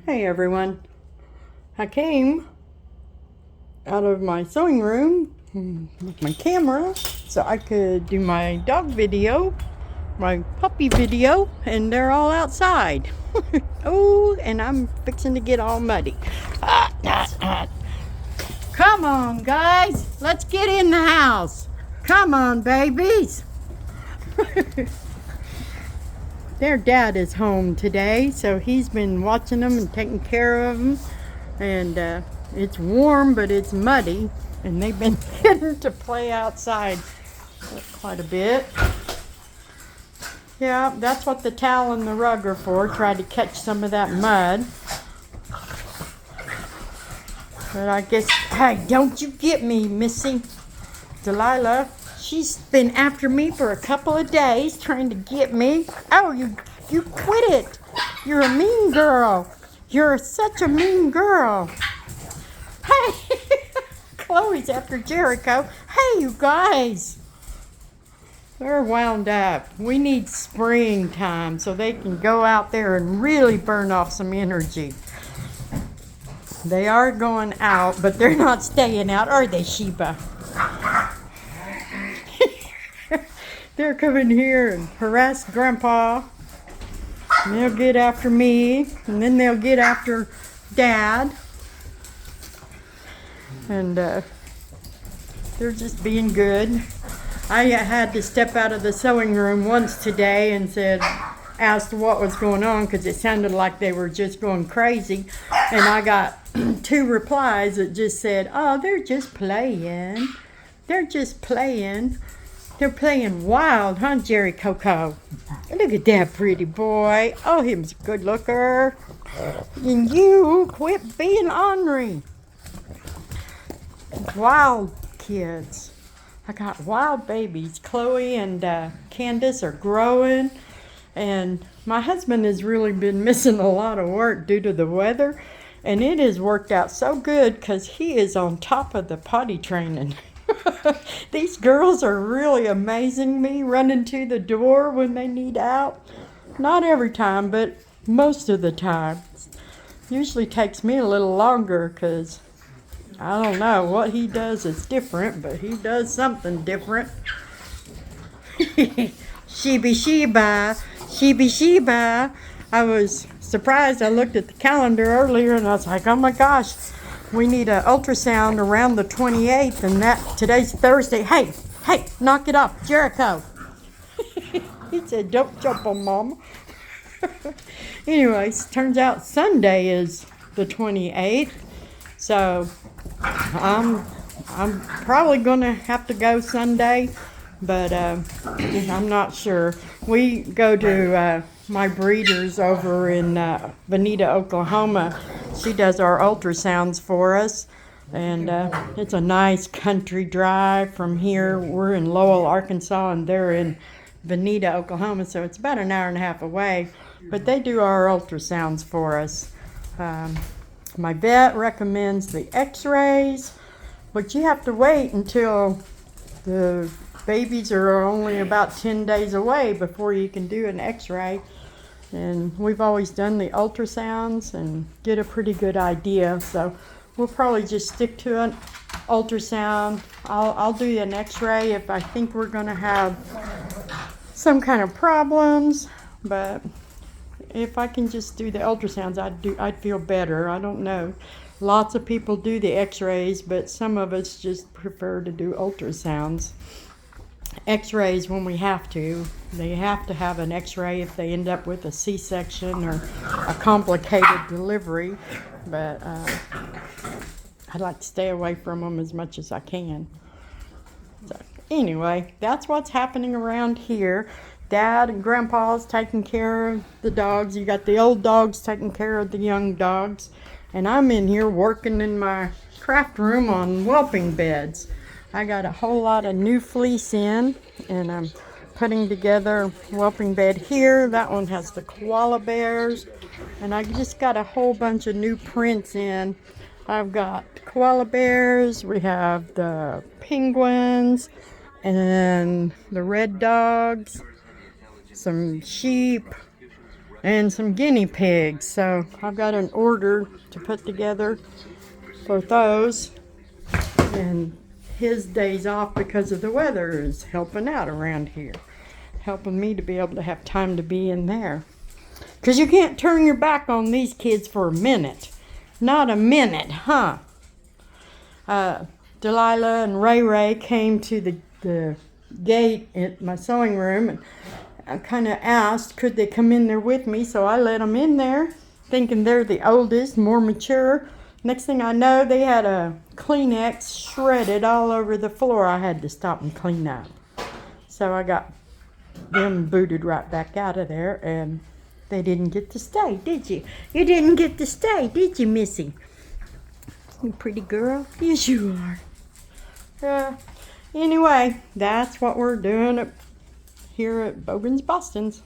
Hey everyone, I came out of my sewing room with my camera so I could do my dog video, my puppy video, and they're all outside. Oh, and I'm fixing to get all muddy. Come on guys, let's get in the house. Come on babies. Their dad is home today, so he's been watching them and taking care of them. And it's warm, but it's muddy, and they've been getting to play outside quite a bit. Yeah, that's what the towel and the rug are for, try to catch some of that mud. But I guess, hey, don't you get me, Missy. Delilah, she's been after me for a couple of days trying to get me. Oh, you quit it. You're a mean girl. You're such a mean girl. Hey, Chloe's after Jericho. Hey, you guys. They're wound up. We need springtime so they can go out there and really burn off some energy. They are going out, but they're not staying out, are they, Sheba? They're coming here and harass Grandpa. And they'll get after me, and then they'll get after Dad. And they're just being good. I had to step out of the sewing room once today and asked what was going on because it sounded like they were just going crazy. And I got 2 replies that just said, oh, they're just playing. They're just playing. They're playing wild, huh, Jerry Coco? Look at that pretty boy. Oh, he's a good looker. And you quit being ornery. Wild kids. I got wild babies. Chloe and Candace are growing. And my husband has really been missing a lot of work due to the weather. And it has worked out so good because he is on top of the potty training. These girls are really amazing me, running to the door when they need out. Not every time, but most of the time. Usually takes me a little longer because I don't know what he does is different, but he does something different. Sheba Sheba, Sheba Sheba. I was surprised. I looked at the calendar earlier and I was like, oh my gosh. We need an ultrasound around the 28th, and today's Thursday. Hey, knock it off, Jericho. He said, don't jump on Mom. Anyways, turns out Sunday is the 28th, so I'm probably gonna have to go Sunday, but I'm not sure. We go to my breeder's over in Bonita, Oklahoma. She does our ultrasounds for us, and it's a nice country drive from here. We're in Lowell, Arkansas, and they're in Bonita, Oklahoma, so it's about an hour and a half away, but they do our ultrasounds for us. My vet recommends the x-rays, but you have to wait until the babies are only about 10 days away before you can do an x-ray. And we've always done the ultrasounds and get a pretty good idea. So we'll probably just stick to an ultrasound. I'll do an x-ray if I think we're going to have some kind of problems. But if I can just do the ultrasounds, I'd feel better. I don't know. Lots of people do the x-rays, but some of us just prefer to do ultrasounds. X-rays when we have to. They have to have an x-ray if they end up with a C-section or a complicated delivery, but I'd like to stay away from them as much as I can. So anyway, that's what's happening around here. Dad and Grandpa's taking care of the dogs. You got the old dogs taking care of the young dogs, and I'm in here working in my craft room on whelping beds. I got a whole lot of new fleece in, and I'm putting together a whelping bed here. That one has the koala bears, and I just got a whole bunch of new prints in. I've got koala bears, we have the penguins, and the red dogs, some sheep, and some guinea pigs. So I've got an order to put together for those. And his days off because of the weather is helping out around here. Helping me to be able to have time to be in there. Because you can't turn your back on these kids for a minute. Not a minute, huh? Delilah and Ray Ray came to the gate at my sewing room, and I kind of asked could they come in there with me, so I let them in there, thinking they're the oldest, more mature. Next thing I know, they had a Kleenex shredded all over the floor. I had to stop and clean up. So I got them booted right back out of there, and they didn't get to stay, did you? You didn't get to stay, did you, Missy? You pretty girl. Yes, you are. Anyway, that's what we're doing here at Bogan's Boston's.